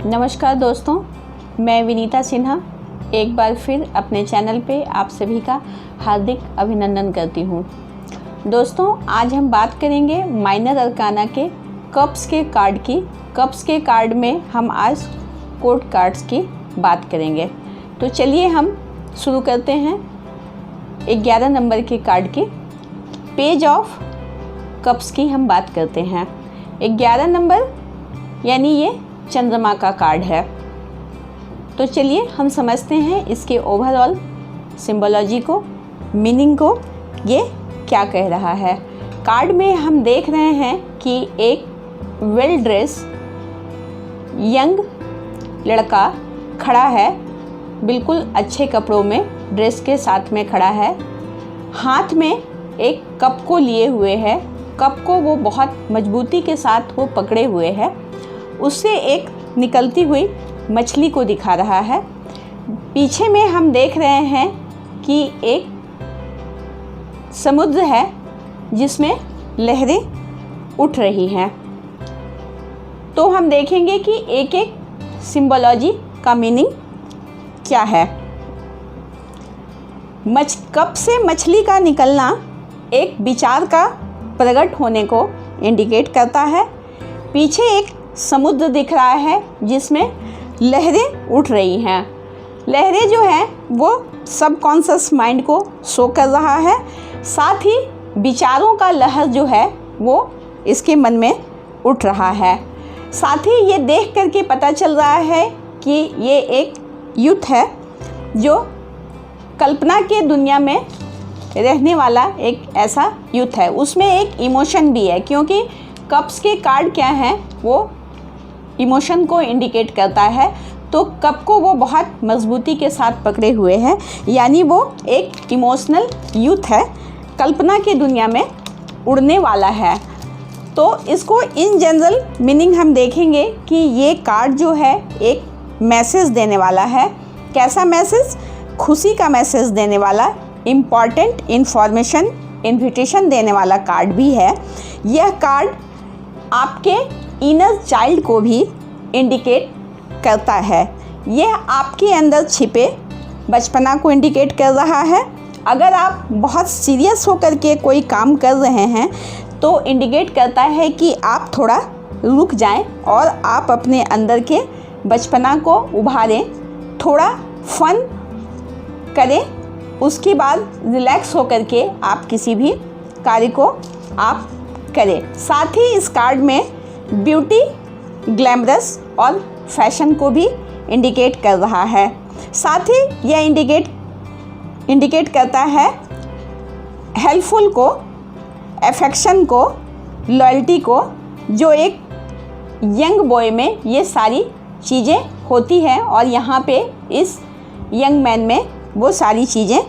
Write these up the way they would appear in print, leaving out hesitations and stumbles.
नमस्कार दोस्तों, मैं विनीता सिन्हा एक बार फिर अपने चैनल पे आप सभी का हार्दिक अभिनंदन करती हूँ। दोस्तों, आज हम बात करेंगे माइनर अरकाना के कप्स के कार्ड की। कप्स के कार्ड में हम आज कोर्ट कार्ड्स की बात करेंगे। तो चलिए हम शुरू करते हैं 11 नंबर के कार्ड की। पेज ऑफ कप्स की हम बात करते हैं। 11 नंबर यानी ये चंद्रमा का कार्ड है। तो चलिए हम समझते हैं इसके ओवरऑल सिंबोलॉजी को, मीनिंग को, ये क्या कह रहा है। कार्ड में हम देख रहे हैं कि एक वेल ड्रेस यंग लड़का खड़ा है, बिल्कुल अच्छे कपड़ों में ड्रेस के साथ में खड़ा है। हाथ में एक कप को लिए हुए है। कप को वो बहुत मजबूती के साथ वो पकड़े हुए है। उससे एक निकलती हुई मछली को दिखा रहा है। पीछे में हम देख रहे हैं कि एक समुद्र है जिसमें लहरें उठ रही हैं। तो हम देखेंगे कि एक एक सिंबोलॉजी का मीनिंग क्या है। कप से मछली का निकलना एक विचार का प्रकट होने को इंडिकेट करता है। पीछे एक समुद्र दिख रहा है जिसमें लहरें उठ रही हैं। लहरें जो हैं वो सबकॉन्शियस माइंड को शो कर रहा है। साथ ही विचारों का लहर जो है वो इसके मन में उठ रहा है। साथ ही ये देख करके पता चल रहा है कि ये एक यूथ है जो कल्पना के दुनिया में रहने वाला एक ऐसा यूथ है। उसमें एक इमोशन भी है, क्योंकि कप्स के कार्ड क्या हैं, वो इमोशन को इंडिकेट करता है। तो कप को वो बहुत मजबूती के साथ पकड़े हुए हैं, यानी वो एक इमोशनल यूथ है, कल्पना की दुनिया में उड़ने वाला है। तो इसको इन जनरल मीनिंग हम देखेंगे कि ये कार्ड जो है एक मैसेज देने वाला है। कैसा मैसेज? खुशी का मैसेज देने वाला, इम्पॉर्टेंट इन्फॉर्मेशन, इन्विटेशन देने वाला कार्ड भी है। यह कार्ड आपके इनर चाइल्ड को भी इंडिकेट करता है। यह आपके अंदर छिपे बचपना को इंडिकेट कर रहा है। अगर आप बहुत सीरियस होकर के कोई काम कर रहे हैं तो इंडिकेट करता है कि आप थोड़ा रुक जाएं और आप अपने अंदर के बचपना को उभारें, थोड़ा फन करें। उसके बाद रिलैक्स होकर के आप किसी भी कार्य को आप करें। साथ ही इस कार्ड में ब्यूटी, ग्लैमरस और फैशन को भी इंडिकेट कर रहा है। साथ ही यह इंडिकेट करता है हेल्पफुल को, अफेक्शन को, लॉयल्टी को। जो एक यंग बॉय में ये सारी चीज़ें होती हैं और यहाँ पे इस यंग मैन में वो सारी चीज़ें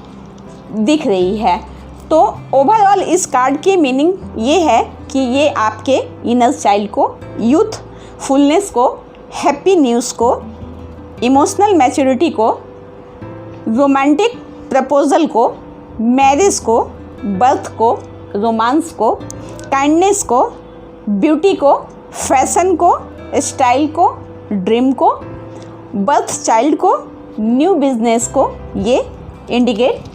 दिख रही है। तो ओवरऑल इस कार्ड की मीनिंग ये है कि ये आपके इनर चाइल्ड को, यूथफुलनेस को, हैप्पी न्यूज़ को, इमोशनल मैच्योरिटी को, रोमांटिक प्रपोजल को, मैरिज को, बर्थ को, रोमांस को, काइंडनेस को, ब्यूटी को, फैशन को, स्टाइल को, ड्रीम को, बर्थ चाइल्ड को, न्यू बिजनेस को ये इंडिकेट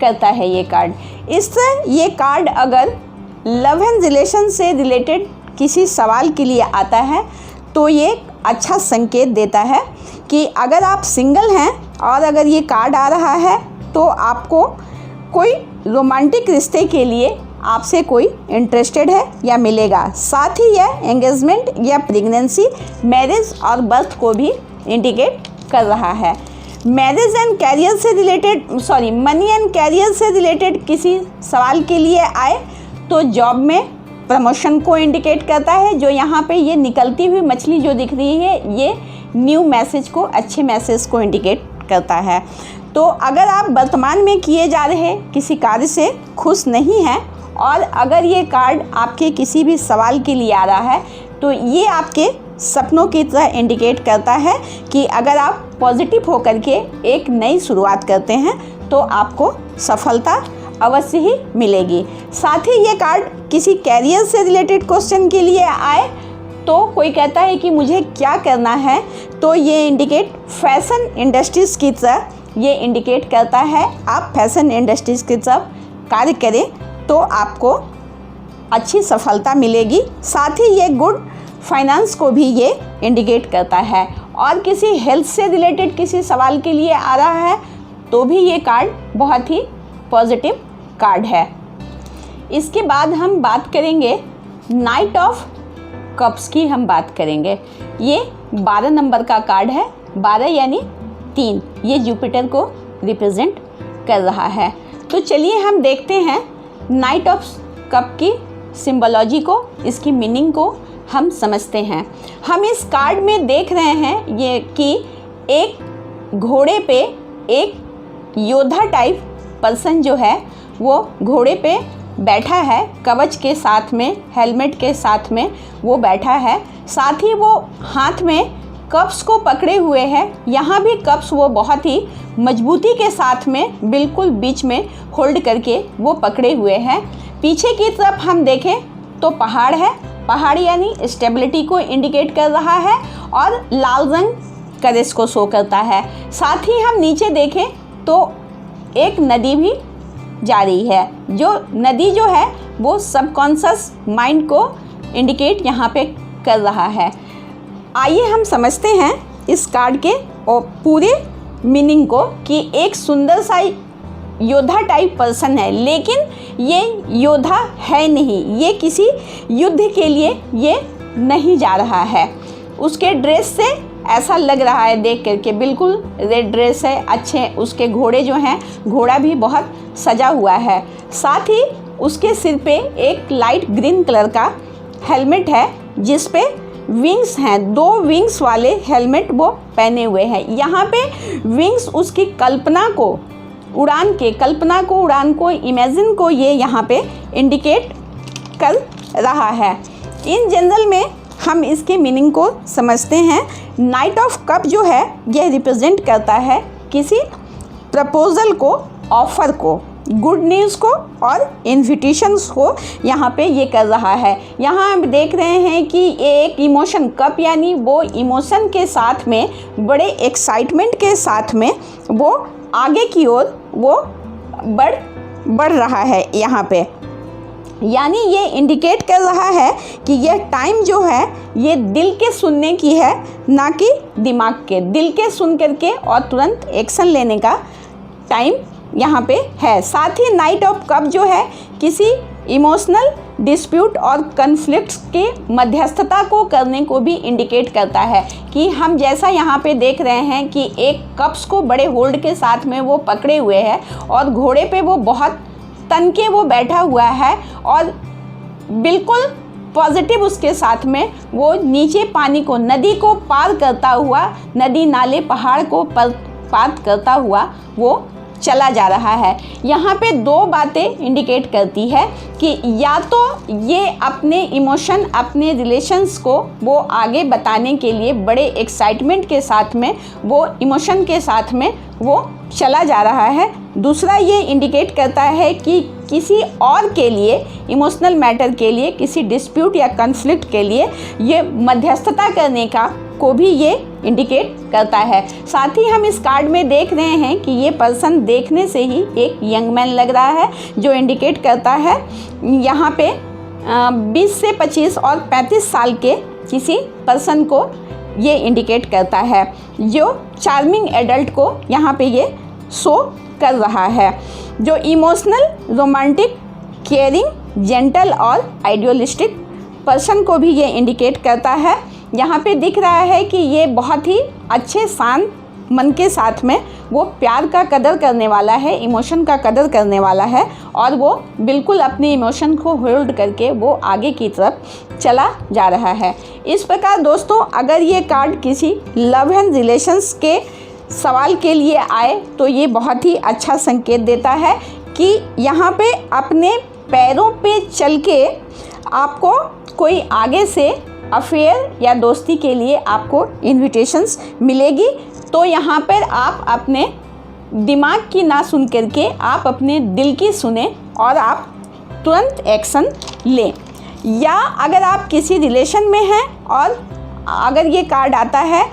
करता है ये कार्ड। इस तरह ये कार्ड अगर लव एंड रिलेशन से रिलेटेड किसी सवाल के लिए आता है तो ये अच्छा संकेत देता है कि अगर आप सिंगल हैं और अगर ये कार्ड आ रहा है तो आपको कोई रोमांटिक रिश्ते के लिए आपसे कोई इंटरेस्टेड है या मिलेगा। साथ ही यह एंगेजमेंट या प्रेगनेंसी, मैरिज और बर्थ को भी इंडिकेट कर रहा है। मैरिज एंड कैरियर से रिलेटेड मनी एंड कैरियर से रिलेटेड किसी सवाल के लिए आए तो जॉब में प्रमोशन को इंडिकेट करता है। जो यहाँ पे ये निकलती हुई मछली जो दिख रही है ये न्यू मैसेज को, अच्छे मैसेज को इंडिकेट करता है। तो अगर आप वर्तमान में किए जा रहे किसी कार्य से खुश नहीं हैं और अगर ये कार्ड आपके किसी भी सवाल के लिए आ रहा है तो ये आपके सपनों की तरह इंडिकेट करता है कि अगर आप पॉजिटिव होकर के एक नई शुरुआत करते हैं तो आपको सफलता अवश्य ही मिलेगी। साथ ही ये कार्ड किसी कैरियर से रिलेटेड क्वेश्चन के लिए आए तो कोई कहता है कि मुझे क्या करना है, तो ये इंडिकेट फैशन इंडस्ट्रीज़ की तरफ ये इंडिकेट करता है। आप फैशन इंडस्ट्रीज़ की तरफ कार्य करें तो आपको अच्छी सफलता मिलेगी। साथ ही ये गुड फाइनेंस को भी ये इंडिकेट करता है। और किसी हेल्थ से रिलेटेड किसी सवाल के लिए आ रहा है तो भी ये कार्ड बहुत ही पॉजिटिव कार्ड है। इसके बाद हम बात करेंगे नाइट ऑफ कप्स की। हम बात करेंगे, ये 12 नंबर का कार्ड है। 12 यानी 3, ये जुपिटर को रिप्रेजेंट कर रहा है। तो चलिए हम देखते हैं नाइट ऑफ कप की सिंबोलॉजी को, इसकी मीनिंग को हम समझते हैं। हम इस कार्ड में देख रहे हैं ये कि एक घोड़े पे एक योद्धा टाइप पर्सन जो है वो घोड़े पे बैठा है, कवच के साथ में, हेलमेट के साथ में वो बैठा है। साथ ही वो हाथ में कप्स को पकड़े हुए है। यहाँ भी कप्स वो बहुत ही मजबूती के साथ में बिल्कुल बीच में होल्ड करके वो पकड़े हुए हैं। पीछे की तरफ हम देखें तो पहाड़ है। पहाड़ यानी स्टेबिलिटी को इंडिकेट कर रहा है और लाल रंग करेज को शो करता है। साथ ही हम नीचे देखें तो एक नदी भी जा रही है। जो नदी जो है वो सबकॉन्शियस माइंड को इंडिकेट यहाँ पे कर रहा है। आइए हम समझते हैं इस कार्ड के और पूरे मीनिंग को कि एक सुंदर सा योद्धा टाइप पर्सन है, लेकिन ये योद्धा है नहीं, ये किसी युद्ध के लिए ये नहीं जा रहा है। उसके ड्रेस से ऐसा लग रहा है देख करके, बिल्कुल रेड ड्रेस है, अच्छे उसके घोड़े जो हैं, घोड़ा भी बहुत सजा हुआ है। साथ ही उसके सिर पे एक लाइट ग्रीन कलर का हेलमेट है जिस पे विंग्स हैं, 2 विंग्स वाले हेलमेट वो पहने हुए हैं। यहाँ पे विंग्स उसकी कल्पना को, उड़ान को, इमेजिन को ये यहाँ पे इंडिकेट कर रहा है। इन जनरल में हम इसके मीनिंग को समझते हैं। नाइट ऑफ कप जो है यह रिप्रेजेंट करता है किसी प्रपोजल को, ऑफ़र को, गुड न्यूज़ को और इन्विटेशंस को यहाँ पे ये कर रहा है। यहाँ हम देख रहे हैं कि एक इमोशन, कप यानी वो इमोशन के साथ में, बड़े एक्साइटमेंट के साथ में वो आगे की ओर वो बढ़ रहा है यहाँ पे। यानी ये इंडिकेट कर रहा है कि यह टाइम जो है ये दिल के सुनने की है, ना कि दिमाग के। दिल के सुन करके और तुरंत एक्शन लेने का टाइम यहाँ पे है। साथ ही नाइट ऑफ कप जो है किसी इमोशनल डिस्प्यूट और कन्फ्लिक्ट्स के मध्यस्थता को करने को भी इंडिकेट करता है कि हम जैसा यहाँ पे देख रहे हैं कि एक कप्स को बड़े होल्ड के साथ में वो पकड़े हुए हैं और घोड़े पे वो बहुत तन के वो बैठा हुआ है और बिल्कुल पॉजिटिव उसके साथ में वो नीचे पानी को, नदी को पार करता हुआ, नदी नाले पहाड़ को पार करता हुआ वो चला जा रहा है। यहाँ पे 2 बातें इंडिकेट करती है कि या तो ये अपने इमोशन, अपने रिलेशंस को वो आगे बताने के लिए बड़े एक्साइटमेंट के साथ में, वो इमोशन के साथ में वो चला जा रहा है। दूसरा ये इंडिकेट करता है कि किसी और के लिए, इमोशनल मैटर के लिए, किसी डिस्प्यूट या कन्फ्लिक्ट के लिए ये मध्यस्थता करने का को भी ये इंडिकेट करता है। साथ ही हम इस कार्ड में देख रहे हैं कि ये पर्सन देखने से ही एक यंग मैन लग रहा है, जो इंडिकेट करता है यहाँ पे 20 से 25 और 35 साल के किसी पर्सन को ये इंडिकेट करता है, जो चार्मिंग एडल्ट को यहाँ पे ये शो कर रहा है, जो इमोशनल, रोमांटिक, केयरिंग, जेंटल और आइडियलिस्टिक पर्सन को भी ये इंडिकेट करता है। यहाँ पे दिख रहा है कि ये बहुत ही अच्छे शांत मन के साथ में वो प्यार का कदर करने वाला है, इमोशन का कदर करने वाला है और वो बिल्कुल अपने इमोशन को होल्ड करके वो आगे की तरफ चला जा रहा है। इस प्रकार दोस्तों, अगर ये कार्ड किसी लव एंड रिलेशंस के सवाल के लिए आए तो ये बहुत ही अच्छा संकेत देता है कि यहाँ पे अपने पैरों पे चल के आपको कोई आगे से अफेयर या दोस्ती के लिए आपको इन्विटेशंस मिलेगी। तो यहाँ पर आप अपने दिमाग की ना सुन करके आप अपने दिल की सुने और आप तुरंत एक्शन लें। या अगर आप किसी रिलेशन में हैं और अगर ये कार्ड आता है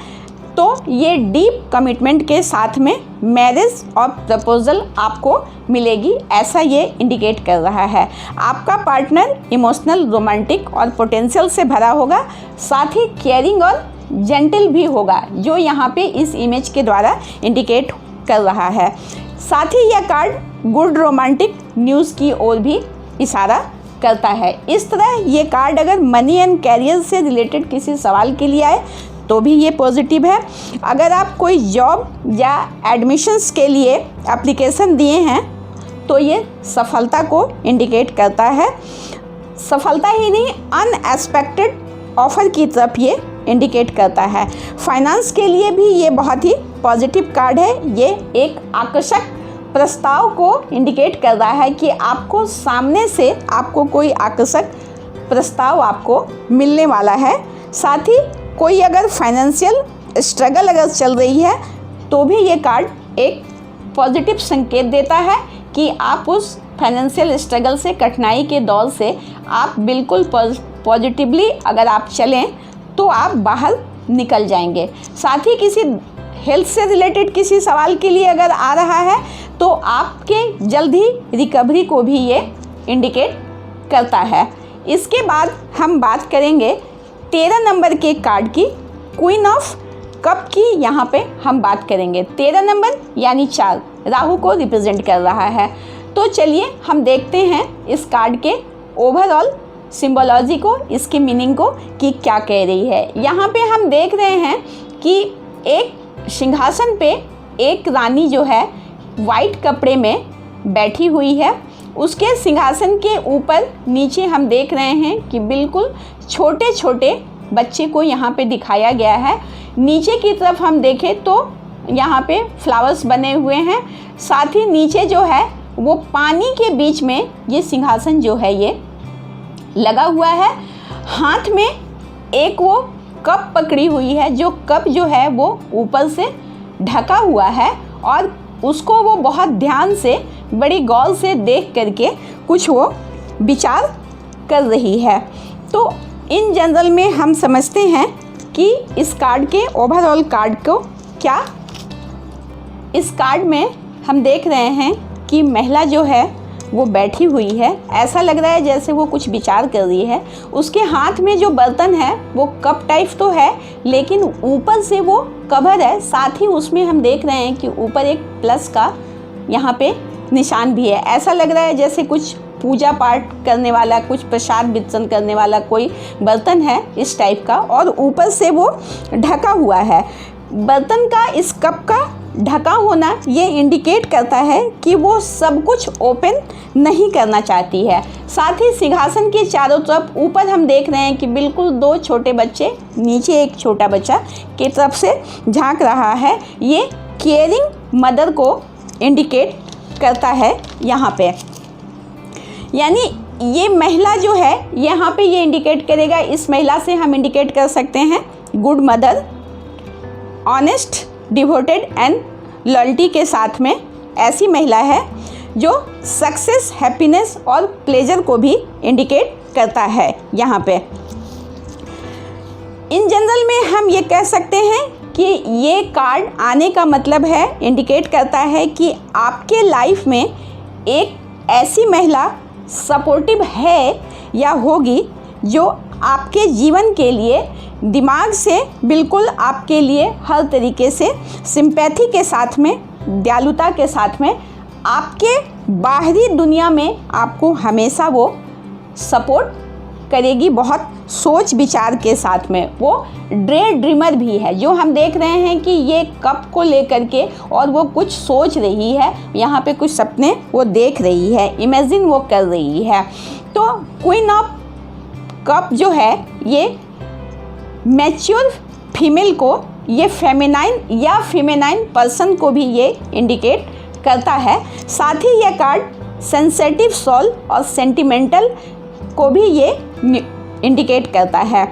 तो ये डीप कमिटमेंट के साथ में मैरिज और प्रपोजल आपको मिलेगी, ऐसा ये इंडिकेट कर रहा है। आपका पार्टनर इमोशनल, रोमांटिक और पोटेंशियल से भरा होगा, साथ ही केयरिंग और जेंटल भी होगा, जो यहाँ पे इस इमेज के द्वारा इंडिकेट कर रहा है। साथ ही यह कार्ड गुड रोमांटिक न्यूज़ की ओर भी इशारा करता है। इस तरह ये कार्ड अगर मनी एंड कैरियर से रिलेटेड किसी सवाल के लिए आए तो भी ये पॉजिटिव है। अगर आप कोई जॉब या एडमिशन्स के लिए एप्लीकेशन दिए हैं तो ये सफलता को इंडिकेट करता है। सफलता ही नहीं, अनएक्सपेक्टेड ऑफर की तरफ ये इंडिकेट करता है। फाइनेंस के लिए भी ये बहुत ही पॉजिटिव कार्ड है। ये एक आकर्षक प्रस्ताव को इंडिकेट कर रहा है कि आपको सामने से आपको कोई आकर्षक प्रस्ताव आपको मिलने वाला है। साथ ही कोई अगर फाइनेंशियल स्ट्रगल अगर चल रही है तो भी ये कार्ड एक पॉजिटिव संकेत देता है कि आप उस फाइनेंशियल स्ट्रगल से, कठिनाई के दौर से आप बिल्कुल पॉजिटिवली अगर आप चलें तो आप बाहर निकल जाएंगे। साथ ही किसी हेल्थ से रिलेटेड किसी सवाल के लिए अगर आ रहा है तो आपके जल्द ही रिकवरी को भी ये इंडिकेट करता है। इसके बाद हम बात करेंगे 13 नंबर के कार्ड की, क्वीन ऑफ कप की। यहाँ पे हम बात करेंगे 13 नंबर यानी 4 राहु को रिप्रेजेंट कर रहा है। तो चलिए हम देखते हैं इस कार्ड के ओवरऑल सिंबोलॉजी को, इसकी मीनिंग को कि क्या कह रही है। यहाँ पे हम देख रहे हैं कि एक सिंहासन पे एक रानी जो है वाइट कपड़े में बैठी हुई है। उसके सिंहासन के ऊपर नीचे हम देख रहे हैं कि बिल्कुल छोटे छोटे बच्चे को यहाँ पे दिखाया गया है। नीचे की तरफ हम देखें तो यहाँ पे फ्लावर्स बने हुए हैं। साथ ही नीचे जो है वो पानी के बीच में ये सिंहासन जो है ये लगा हुआ है। हाथ में एक वो कप पकड़ी हुई है, जो कप जो है वो ऊपर से ढका हुआ है और उसको वो बहुत ध्यान से, बड़ी गौर से देख करके कुछ वो विचार कर रही है। तो इन जनरल में हम समझते हैं कि इस कार्ड के ओवरऑल कार्ड को क्या, इस कार्ड में हम देख रहे हैं कि महिला जो है वो बैठी हुई है। ऐसा लग रहा है जैसे वो कुछ विचार कर रही है। उसके हाथ में जो बर्तन है वो कप टाइप तो है, लेकिन ऊपर से वो कवर है। साथ ही उसमें हम देख रहे हैं कि ऊपर एक प्लस का यहाँ पे निशान भी है। ऐसा लग रहा है जैसे कुछ पूजा पाठ करने वाला, कुछ प्रसाद वितरण करने वाला कोई बर्तन है इस टाइप का, और ऊपर से वो ढका हुआ है। बर्तन का, इस कप का ढका होना ये इंडिकेट करता है कि वो सब कुछ ओपन नहीं करना चाहती है। साथ ही सिंहासन के चारों तरफ ऊपर हम देख रहे हैं कि बिल्कुल 2 छोटे बच्चे, नीचे एक छोटा बच्चा की तरफ से झांक रहा है। ये केयरिंग मदर को इंडिकेट करता है यहाँ पे। यानी ये महिला जो है यहाँ पे ये इंडिकेट करेगा, इस महिला से हम इंडिकेट कर सकते हैं good mother, honest, devoted and loyalty के साथ में ऐसी महिला है जो सक्सेस, हैप्पीनेस और प्लेजर को भी इंडिकेट करता है यहाँ पे। इन जनरल में हम ये कह सकते हैं कि ये कार्ड आने का मतलब है, इंडिकेट करता है कि आपके लाइफ में एक ऐसी महिला सपोर्टिव है या होगी जो आपके जीवन के लिए दिमाग से बिल्कुल आपके लिए हर तरीके से सिंपैथी के साथ में, दयालुता के साथ में, आपके बाहरी दुनिया में आपको हमेशा वो सपोर्ट करेगी, बहुत सोच विचार के साथ में। वो ड्रीमर भी है, जो हम देख रहे हैं कि ये कप को लेकर के और वो कुछ सोच रही है, यहाँ पे कुछ सपने वो देख रही है, इमेजिन वो कर रही है। तो क्वीन ऑफ कप जो है ये मैच्योर फीमेल को, ये फेमिनाइन या फीमेनाइन पर्सन को भी ये इंडिकेट करता है। साथ ही ये कार्ड सेंसिटिव सोल और सेंटिमेंटल को भी ये इंडिकेट करता है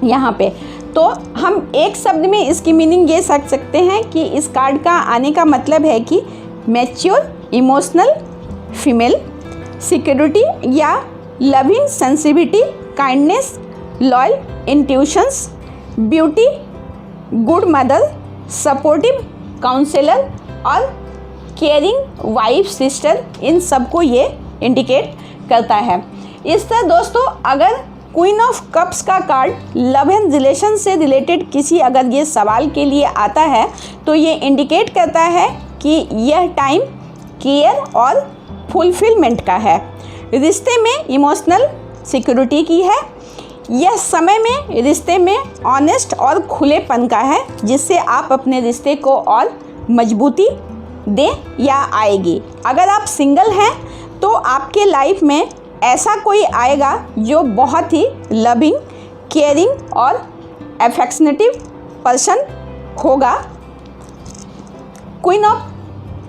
यहाँ पे। तो हम एक शब्द में इसकी मीनिंग ये समझ सकते हैं कि इस कार्ड का आने का मतलब है कि मैच्योर, इमोशनल फीमेल, सिक्योरिटी या loving, sensitivity, kindness, loyal, intuitions, beauty, good mother, supportive counsellor और केयरिंग वाइफ, सिस्टर, इन सबको ये इंडिकेट करता है। इस तरह दोस्तों अगर क्वीन ऑफ कप्स का कार्ड लव एंड रिलेशन से रिलेटेड किसी अगर ये सवाल के लिए आता है तो ये इंडिकेट करता है कि यह टाइम केयर और फुलफिलमेंट का है, रिश्ते में इमोशनल सिक्योरिटी की है। यह समय में रिश्ते में ऑनेस्ट और खुलेपन का है, जिससे आप अपने रिश्ते को और मजबूती दें या आएगी। अगर आप सिंगल हैं तो आपके लाइफ में ऐसा कोई आएगा जो बहुत ही लविंग, केयरिंग और अफेक्शनेटिव पर्सन होगा। क्वीन ऑफ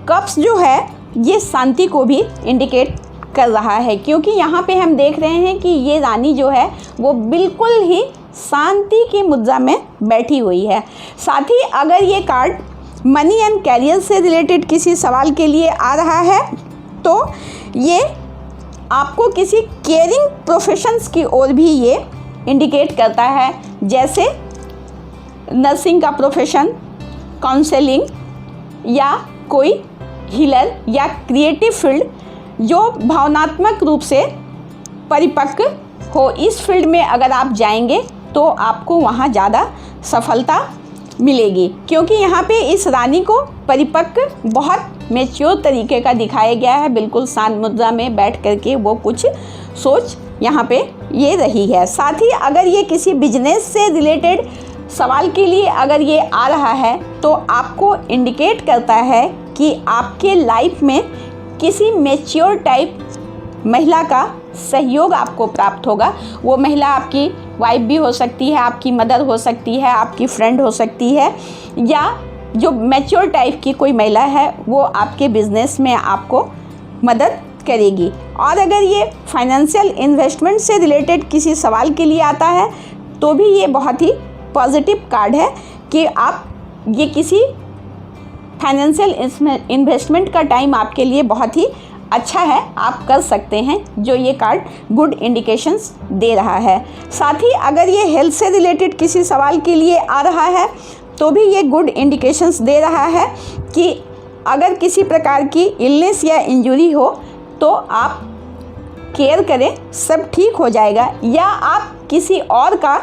कप्स जो है ये शांति को भी इंडिकेट कर रहा है, क्योंकि यहाँ पे हम देख रहे हैं कि ये रानी जो है वो बिल्कुल ही शांति की मुद्रा में बैठी हुई है। साथ ही अगर ये कार्ड मनी एंड कैरियर से रिलेटेड किसी सवाल के लिए आ रहा है तो ये आपको किसी केयरिंग प्रोफेशंस की ओर भी ये इंडिकेट करता है, जैसे नर्सिंग का प्रोफेशन, काउंसलिंग या कोई हीलर या क्रिएटिव फील्ड जो भावनात्मक रूप से परिपक्व हो। इस फील्ड में अगर आप जाएंगे तो आपको वहाँ ज़्यादा सफलता मिलेगी, क्योंकि यहाँ पे इस रानी को परिपक्व बहुत मैच्योर तरीके का दिखाया गया है। बिल्कुल शांत मुद्रा में बैठ करके वो कुछ सोच यहाँ पे ये रही है। साथ ही अगर ये किसी बिजनेस से रिलेटेड सवाल के लिए अगर ये आ रहा है तो आपको इंडिकेट करता है कि आपके लाइफ में किसी मैच्योर टाइप महिला का सहयोग आपको प्राप्त होगा। वो महिला आपकी वाइफ भी हो सकती है, आपकी मदर हो सकती है, आपकी फ्रेंड हो सकती है, या जो मैच्योर टाइप की कोई महिला है वो आपके बिजनेस में आपको मदद करेगी। और अगर ये फाइनेंशियल इन्वेस्टमेंट से रिलेटेड किसी सवाल के लिए आता है तो भी ये बहुत ही पॉजिटिव कार्ड है कि आप ये किसी फाइनेंशियल इन्वेस्टमेंट का टाइम आपके लिए बहुत ही अच्छा है, आप कर सकते हैं, जो ये कार्ड गुड इंडिकेशंस दे रहा है। साथ ही अगर ये हेल्थ से रिलेटेड किसी सवाल के लिए आ रहा है तो भी ये गुड इंडिकेशंस दे रहा है कि अगर किसी प्रकार की इलनेस या इंजरी हो तो आप केयर करें, सब ठीक हो जाएगा, या आप किसी और का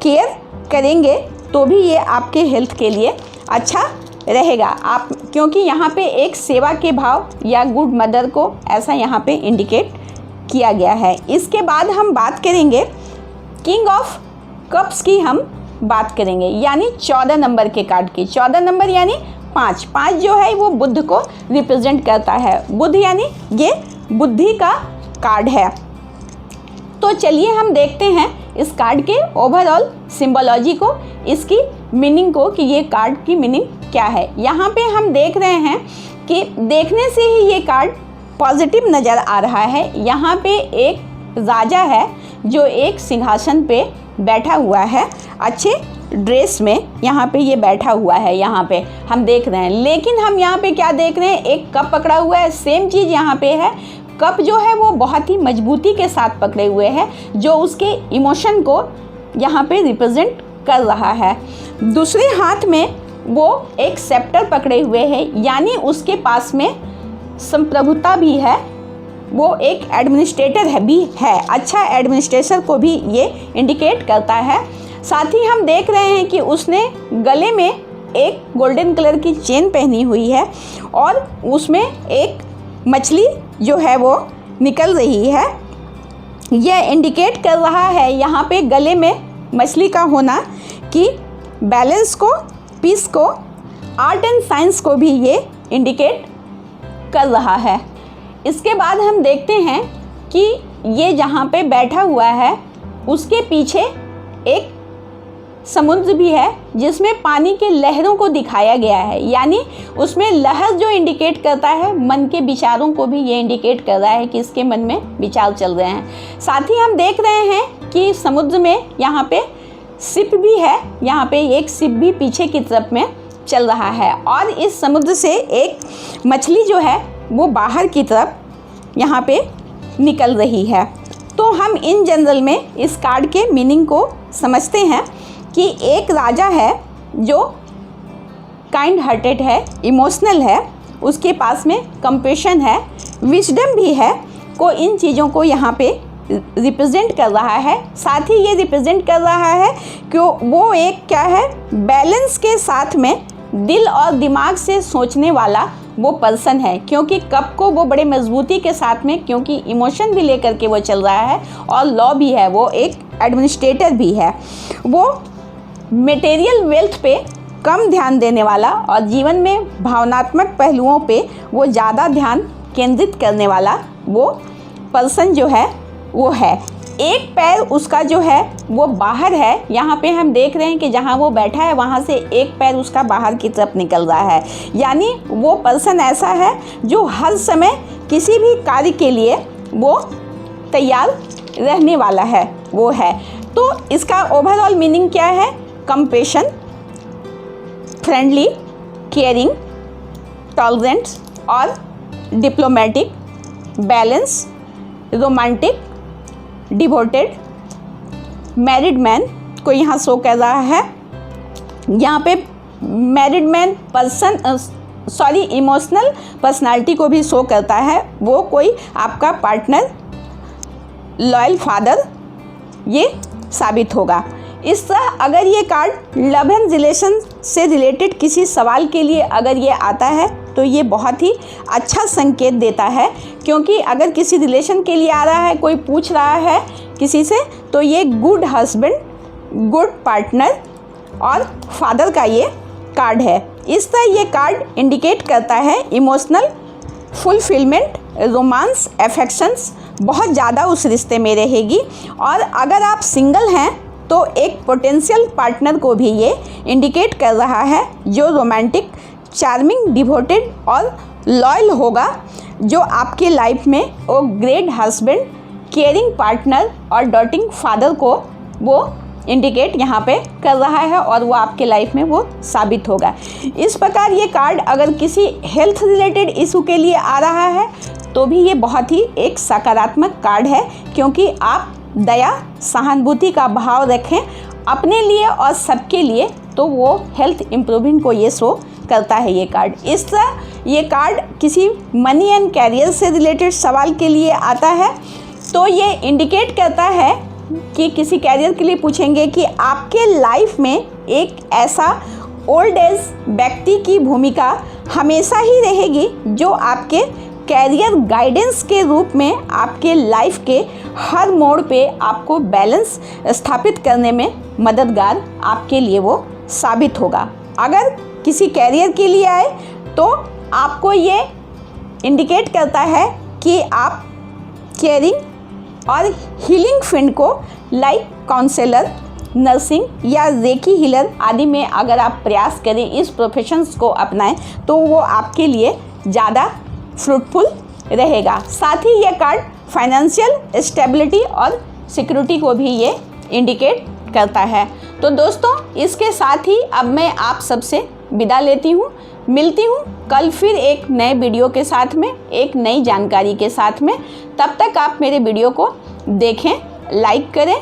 केयर करेंगे तो भी ये आपके हेल्थ के लिए अच्छा रहेगा। आप क्योंकि यहाँ पे एक सेवा के भाव या गुड मदर को ऐसा यहाँ पे इंडिकेट किया गया है। इसके बाद हम बात करेंगे किंग ऑफ कप्स की, हम बात करेंगे यानी 14 नंबर के कार्ड की। 14 नंबर यानी 5 जो है वो बुद्ध को रिप्रेजेंट करता है। बुद्ध यानी ये बुद्धि का कार्ड है। तो चलिए हम देखते हैं इस कार्ड के ओवरऑल सिंबोलॉजी को, इसकी मीनिंग को कि ये कार्ड की मीनिंग क्या है। यहाँ पे हम देख रहे हैं कि देखने से ही ये कार्ड पॉजिटिव नज़र आ रहा है। यहाँ पे एक राजा है जो एक सिंहासन पे बैठा हुआ है, अच्छे ड्रेस में यहाँ पे ये बैठा हुआ है, यहाँ पे हम देख रहे हैं। लेकिन हम यहाँ पे क्या देख रहे हैं, एक कप पकड़ा हुआ है। सेम चीज़ यहाँ पे है, कप जो है वो बहुत ही मजबूती के साथ पकड़े हुए है, जो उसके इमोशन को यहाँ पे रिप्रेजेंट कर रहा है। दूसरे हाथ में वो एक सेप्टर पकड़े हुए है, यानी उसके पास में संप्रभुता भी है, वो एक एडमिनिस्ट्रेटर है, अच्छा एडमिनिस्ट्रेटर को भी ये इंडिकेट करता है। साथ ही हम देख रहे हैं कि उसने गले में एक गोल्डन कलर की चेन पहनी हुई है और उसमें एक मछली जो है वो निकल रही है। यह इंडिकेट कर रहा है यहाँ पे गले में मछली का होना कि बैलेंस को, पीस को, आर्ट एंड साइंस को भी ये इंडिकेट कर रहा है। इसके बाद हम देखते हैं कि ये जहाँ पे बैठा हुआ है उसके पीछे एक समुद्र भी है जिसमें पानी के लहरों को दिखाया गया है, यानी उसमें लहर जो इंडिकेट करता है मन के विचारों को भी ये इंडिकेट कर रहा है कि इसके मन में विचार चल रहे हैं। साथ ही हम देख रहे हैं कि समुद्र में यहाँ पे शिप भी है, यहाँ पे एक शिप भी पीछे की तरफ में चल रहा है और इस समुद्र से एक मछली जो है वो बाहर की तरफ यहाँ पे निकल रही है। तो हम इन जनरल में इस कार्ड के मीनिंग को समझते हैं कि एक राजा है जो काइंड हार्टेड है, इमोशनल है, उसके पास में कंपैशन है, विजडम भी है, को इन चीज़ों को यहाँ पे रिप्रेजेंट कर रहा है। साथ ही ये रिप्रेजेंट कर रहा है कि वो एक क्या है, बैलेंस के साथ में दिल और दिमाग से सोचने वाला वो पर्सन है, क्योंकि कप को वो बड़े मजबूती के साथ में, क्योंकि इमोशन भी लेकर के वो चल रहा है और लॉ भी है, वो एक एडमिनिस्ट्रेटर भी है। वो मटेरियल वेल्थ पे कम ध्यान देने वाला और जीवन में भावनात्मक पहलुओं पे वो ज़्यादा ध्यान केंद्रित करने वाला वो पर्सन जो है वो है। एक पैर उसका जो है वो बाहर है, यहाँ पे हम देख रहे हैं कि जहाँ वो बैठा है वहाँ से एक पैर उसका बाहर की तरफ निकल रहा है, यानी वो पर्सन ऐसा है जो हर समय किसी भी कार्य के लिए वो तैयार रहने वाला है, वो है। तो इसका ओवरऑल मीनिंग क्या है? कंपैशन, फ्रेंडली, केयरिंग, टॉलरेंट और diplomatic, balance, romantic, devoted, married man को यहाँ शो कर रहा है। यहाँ पे married man person emotional personality को भी शो करता है। वो कोई आपका पार्टनर, लॉयल फादर ये साबित होगा। इस तरह अगर ये कार्ड लव एंड रिलेशन से रिलेटेड किसी सवाल के लिए अगर ये आता है तो ये बहुत ही अच्छा संकेत देता है, क्योंकि अगर किसी रिलेशन के लिए आ रहा है, कोई पूछ रहा है किसी से, तो ये गुड हस्बैंड, गुड पार्टनर और फादर का ये कार्ड है। इस तरह ये कार्ड इंडिकेट करता है इमोशनल फुलफिलमेंट, रोमांस, एफेक्शंस बहुत ज़्यादा उस रिश्ते में रहेगी। और अगर आप सिंगल हैं तो एक पोटेंशियल पार्टनर को भी ये इंडिकेट कर रहा है जो रोमांटिक, चार्मिंग, डिवोटेड और लॉयल होगा, जो आपके लाइफ में वो ग्रेट हस्बैंड, केयरिंग पार्टनर और डॉटिंग फादर को वो इंडिकेट यहाँ पे कर रहा है और वो आपके लाइफ में वो साबित होगा। इस प्रकार ये कार्ड अगर किसी हेल्थ रिलेटेड इशू के लिए आ रहा है तो भी ये बहुत ही एक सकारात्मक कार्ड है, क्योंकि आप दया, सहानुभूति का भाव रखें अपने लिए और सबके लिए, तो वो हेल्थ इम्प्रूविंग को ये शो करता है ये कार्ड। इस तरह ये कार्ड किसी मनी एंड कैरियर से रिलेटेड सवाल के लिए आता है तो ये इंडिकेट करता है कि किसी कैरियर के लिए पूछेंगे कि आपके लाइफ में एक ऐसा ओल्ड एज व्यक्ति की भूमिका हमेशा ही रहेगी जो आपके कैरियर गाइडेंस के रूप में आपके लाइफ के हर मोड़ पे आपको बैलेंस स्थापित करने में मददगार आपके लिए वो साबित होगा। अगर किसी कैरियर के लिए आए तो आपको ये इंडिकेट करता है कि आप केयरिंग और हीलिंग फील्ड को लाइक काउंसलर, नर्सिंग या रेकी हीलर आदि में अगर आप प्रयास करें, इस प्रोफेशंस को अपनाएं, तो वो आपके लिए ज़्यादा फ्रूटफुल रहेगा। साथ ही ये कार्ड फाइनेंशियल स्टेबिलिटी और सिक्योरिटी को भी ये इंडिकेट करता है। तो दोस्तों, इसके साथ ही अब मैं आप सबसे विदा लेती हूँ। मिलती हूँ कल फिर एक नए वीडियो के साथ में, एक नई जानकारी के साथ में। तब तक आप मेरे वीडियो को देखें, लाइक करें,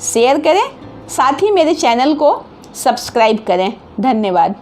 शेयर करें, साथ ही मेरे चैनल को सब्सक्राइब करें। धन्यवाद।